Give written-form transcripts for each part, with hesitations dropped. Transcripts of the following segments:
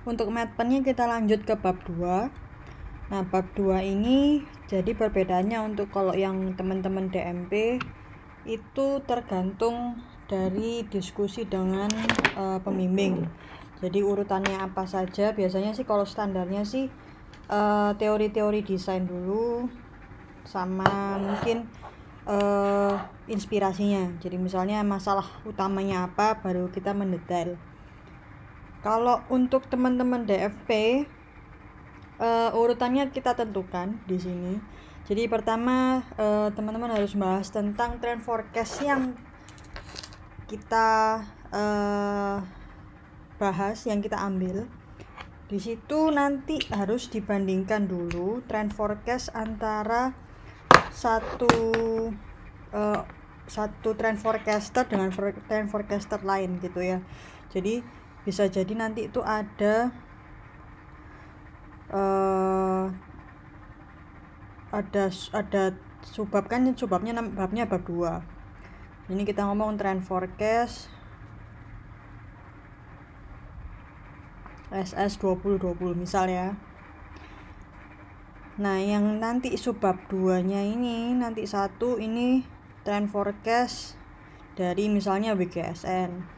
Untuk matpennya kita lanjut ke bab 2. Nah, bab 2 ini jadi perbedaannya untuk kalau yang teman-teman DMP itu tergantung dari diskusi dengan pembimbing. Jadi urutannya apa saja, biasanya sih kalau standarnya sih teori-teori desain dulu sama mungkin inspirasinya. Jadi misalnya masalah utamanya apa, baru kita mendetail. Kalau untuk teman-teman DFP urutannya kita tentukan di sini. Jadi pertama teman-teman harus bahas tentang trend forecast yang kita bahas, yang kita ambil. Di situ nanti harus dibandingkan dulu trend forecast antara satu trend forecaster dengan trend forecaster lain gitu ya. Jadi bisa jadi nanti itu ada subbab, kan babnya bab 2. Ini kita ngomong trend forecast SS 2020 misal ya. Nah, yang nanti subbab 2-nya ini nanti satu ini trend forecast dari misalnya WGSN.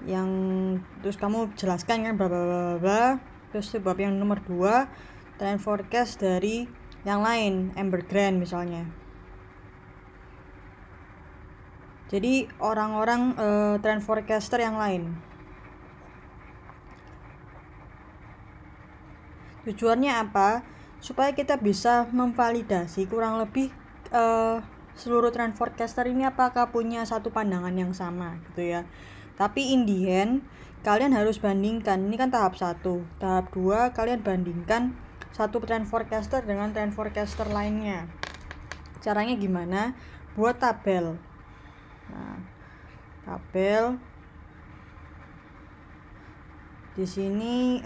Yang terus kamu jelaskan kan bla bla bla bla. Terus subbab yang nomor 2 trend forecast dari yang lain, Evergrande misalnya. Jadi orang-orang trend forecaster yang lain. Tujuannya apa? Supaya kita bisa memvalidasi kurang lebih seluruh trend forecaster ini apakah punya satu pandangan yang sama gitu ya. Tapi in the end kalian harus bandingkan, ini kan tahap 1. Tahap 2 kalian bandingkan satu trend forecaster dengan trend forecaster lainnya. Caranya gimana? Buat tabel. Nah, tabel di sini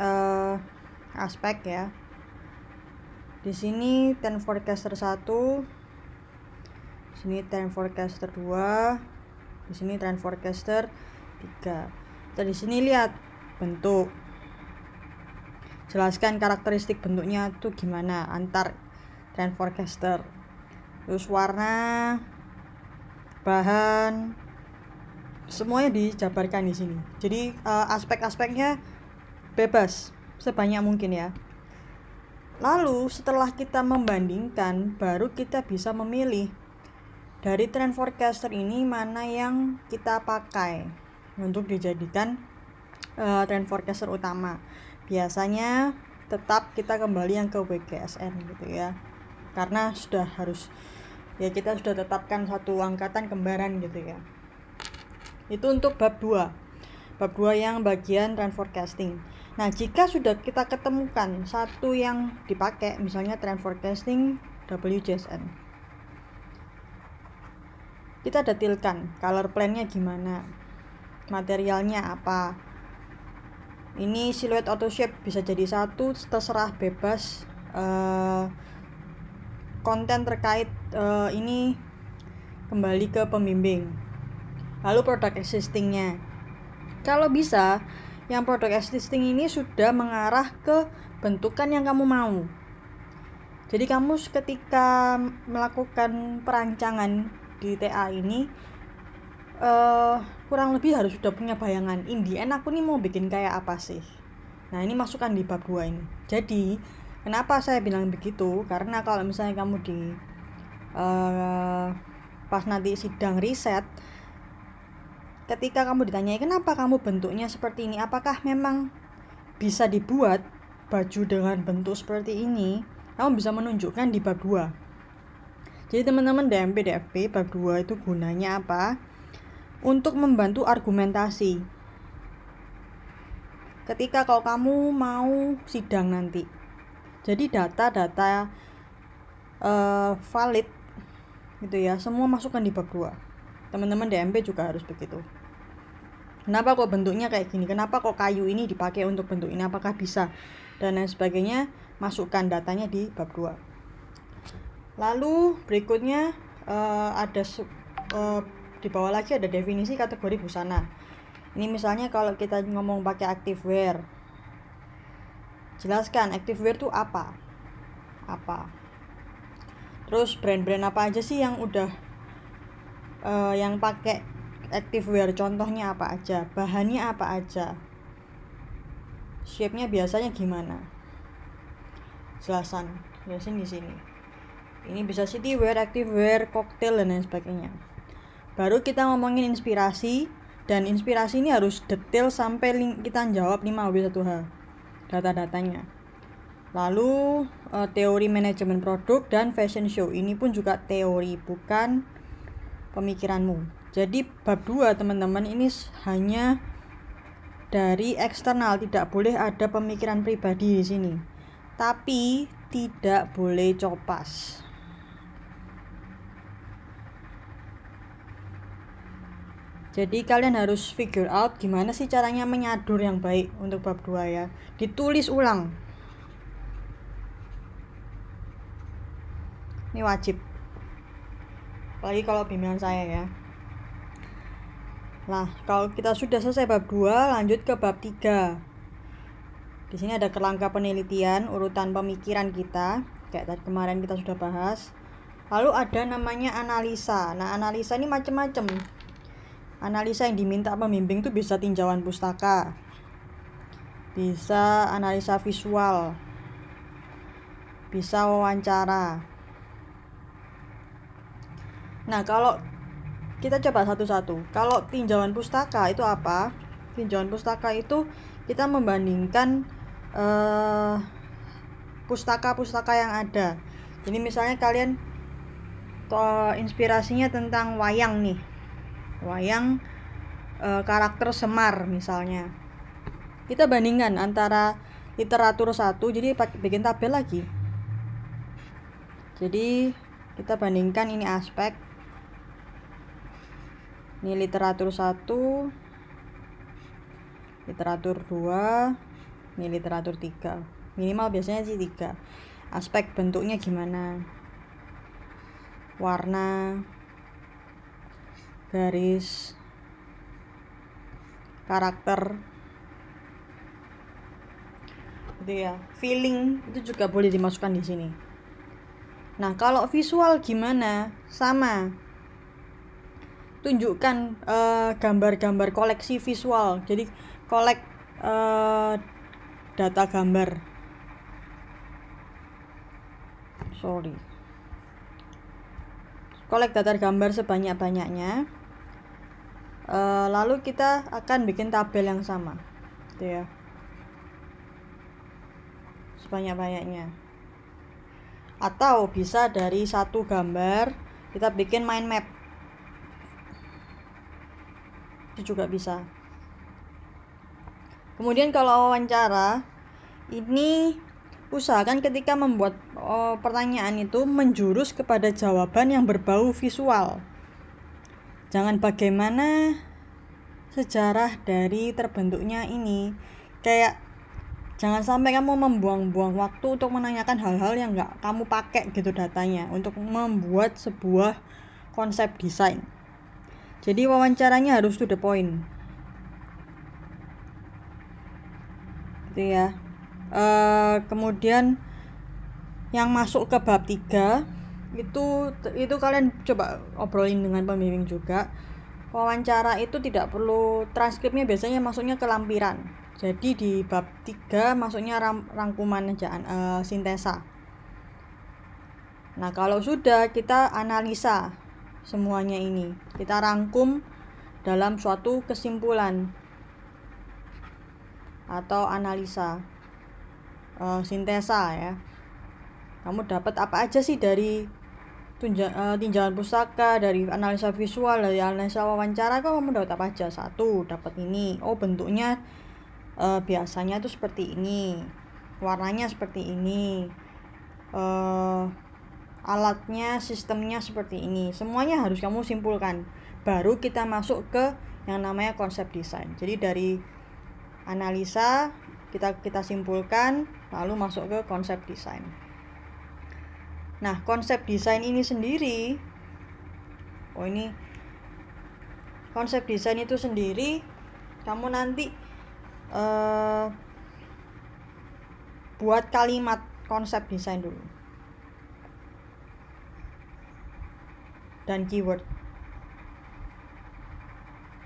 aspek ya. Di sini trend forecaster 1, di sini trend forecaster 2, di sini trend forecaster 3. Kita di sini lihat bentuk. Jelaskan karakteristik bentuknya tuh gimana antar trend forecaster. Terus warna, bahan, semuanya dijabarkan di sini. Jadi aspek-aspeknya bebas sebanyak mungkin ya. Lalu setelah kita membandingkan, baru kita bisa memilih dari trend forecaster ini mana yang kita pakai untuk dijadikan trend forecaster utama. Biasanya tetap kita kembali yang ke WGSN gitu ya, karena sudah harus ya, kita sudah tetapkan satu angkatan kembaran gitu ya. Itu untuk bab 2 yang bagian trend forecasting. Nah, jika sudah kita ketemukan satu yang dipakai, misalnya trend forecasting WGSN, kita detailkan color plan-nya gimana, materialnya apa. Ini silhouette auto shape bisa jadi satu, terserah bebas. Konten terkait ini kembali ke pembimbing. Lalu produk existing-nya, kalau bisa yang produk existing ini sudah mengarah ke bentukan yang kamu mau. Jadi kamu ketika melakukan perancangan di TA ini kurang lebih harus sudah punya bayangan, in the end aku nih mau bikin kayak apa sih. Nah, ini masukkan di bab 2 ini. Jadi kenapa saya bilang begitu, karena kalau misalnya kamu di pas nanti sidang riset, ketika kamu ditanyai kenapa kamu bentuknya seperti ini, apakah memang bisa dibuat baju dengan bentuk seperti ini, kamu bisa menunjukkan di bab 2. Jadi teman-teman DMP DFP bab 2 itu gunanya apa? Untuk membantu argumentasi. Ketika kalau kamu mau sidang nanti, jadi data-data valid gitu ya, semua masukkan di bab 2. Teman-teman DMP juga harus begitu. Kenapa kok bentuknya kayak gini? Kenapa kok kayu ini dipakai untuk bentuk ini? Apakah bisa? Dan lain sebagainya, masukkan datanya di bab 2. Lalu berikutnya ada di bawah lagi ada definisi kategori busana. Ini misalnya kalau kita ngomong pakai activewear, jelaskan activewear itu apa. Terus brand-brand apa aja sih yang udah yang pakai activewear, contohnya apa aja, bahannya apa aja, shape-nya biasanya gimana. Jelasan di sini. Ini bisa city wear, activewear, cocktail dan lain sebagainya. Baru kita ngomongin inspirasi, dan inspirasi ini harus detail sampai kita jawab 5W1H data-datanya. Lalu teori manajemen produk dan fashion show, ini pun juga teori, bukan pemikiranmu. Jadi bab 2 teman-teman ini hanya dari eksternal, tidak boleh ada pemikiran pribadi di sini. Tapi tidak boleh copas. Jadi kalian harus figure out gimana sih caranya menyadur yang baik untuk bab 2 ya. Ditulis ulang. Ini wajib. Apalagi kalau bimbingan saya ya. Nah, kalau kita sudah selesai bab 2, lanjut ke bab 3. Di sini ada kerangka penelitian, urutan pemikiran kita, kayak tadi kemarin kita sudah bahas. Lalu ada namanya analisa. Nah, analisa ini macam-macam. Analisa yang diminta pembimbing itu bisa tinjauan pustaka, bisa analisa visual, bisa wawancara. Nah, kalau kita coba satu-satu. Kalau tinjauan pustaka itu apa? Tinjauan pustaka itu kita membandingkan pustaka-pustaka yang ada. Jadi misalnya kalian inspirasinya tentang wayang nih. Wayang karakter Semar misalnya. Kita bandingkan antara literatur 1, jadi bikin tabel lagi. Jadi kita bandingkan ini aspek. Ini literatur 1, literatur 2, ini literatur 3. Minimal biasanya sih 3. Aspek bentuknya gimana? Warna, garis, karakter, gitu ya. Feeling itu juga boleh dimasukkan di sini. Nah, kalau visual gimana? Sama. Tunjukkan gambar-gambar koleksi visual. Jadi kolek data gambar. Kolek data gambar sebanyak-banyaknya. Lalu kita akan bikin tabel yang sama, gitu ya, sebanyak-banyaknya. Atau bisa dari satu gambar kita bikin mind map, itu juga bisa. Kemudian kalau wawancara, ini usahakan ketika membuat pertanyaan itu menjurus kepada jawaban yang berbau visual. Jangan bagaimana sejarah dari terbentuknya ini. Kayak jangan sampai kamu membuang-buang waktu untuk menanyakan hal-hal yang nggak kamu pakai gitu datanya untuk membuat sebuah konsep desain. Jadi wawancaranya harus to the point, gitu ya. Kemudian yang masuk ke bab 3 itu kalian coba obrolin dengan pembimbing juga. Wawancara itu tidak perlu transkripnya, biasanya masuknya ke lampiran. Jadi di bab 3 masuknya rangkuman aja, sintesa. Nah, kalau sudah kita analisa semuanya ini, kita rangkum dalam suatu kesimpulan atau analisa, sintesa ya. Kamu dapat apa aja sih dari tinjauan pustaka, dari analisa visual, dari analisa wawancara, kamu dapat apa aja? 1, dapat ini. Oh, bentuknya biasanya itu seperti ini, warnanya seperti ini, alatnya, sistemnya seperti ini. Semuanya harus kamu simpulkan. Baru kita masuk ke yang namanya konsep desain. Jadi dari analisa kita simpulkan, lalu masuk ke konsep desain. Nah, konsep desain ini sendiri, konsep desain itu sendiri kamu nanti buat kalimat konsep desain dulu dan keyword,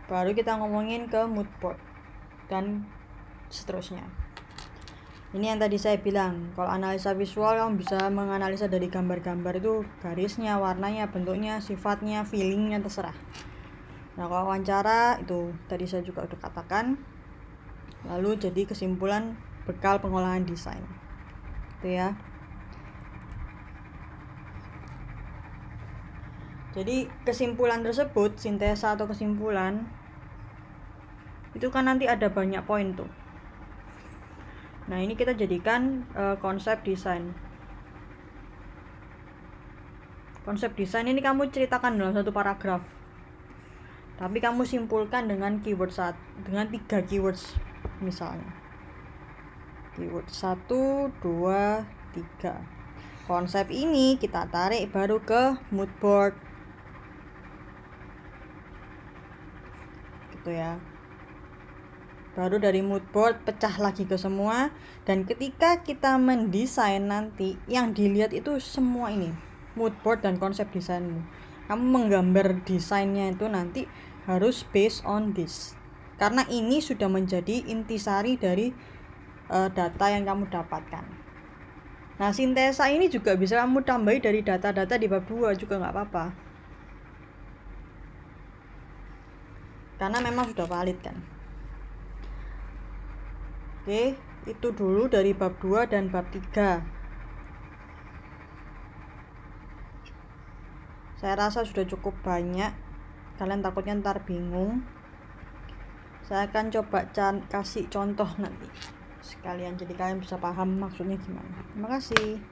baru kita ngomongin ke mood board dan seterusnya. Ini yang tadi saya bilang, kalau analisa visual kamu bisa menganalisa dari gambar-gambar itu, garisnya, warnanya, bentuknya, sifatnya, feelingnya, terserah. Nah kalau wawancara itu tadi saya juga udah katakan. Lalu jadi kesimpulan bekal pengolahan desain itu ya. Jadi kesimpulan tersebut, sintesa atau kesimpulan itu kan nanti ada banyak poin tuh. Nah ini kita jadikan konsep desain. Konsep desain ini kamu ceritakan dalam satu paragraf, tapi kamu simpulkan dengan keyword dengan 3 keywords misalnya. Keyword 1, 2, 3. Konsep ini kita tarik baru ke mood board. Gitu ya. Baru dari mood board pecah lagi ke semua, dan ketika kita mendesain nanti yang dilihat itu semua ini, mood board dan konsep desainmu. Kamu menggambar desainnya itu nanti harus based on this, karena ini sudah menjadi intisari dari data yang kamu dapatkan. Nah sintesa ini juga bisa kamu tambahi dari data-data di bab 2 juga nggak apa-apa, karena memang sudah valid kan. Oke, itu dulu dari bab 2 dan bab 3. Saya rasa sudah cukup banyak, kalian takutnya ntar bingung. Saya akan coba kasih contoh nanti sekalian, jadi kalian bisa paham maksudnya gimana. Terima kasih.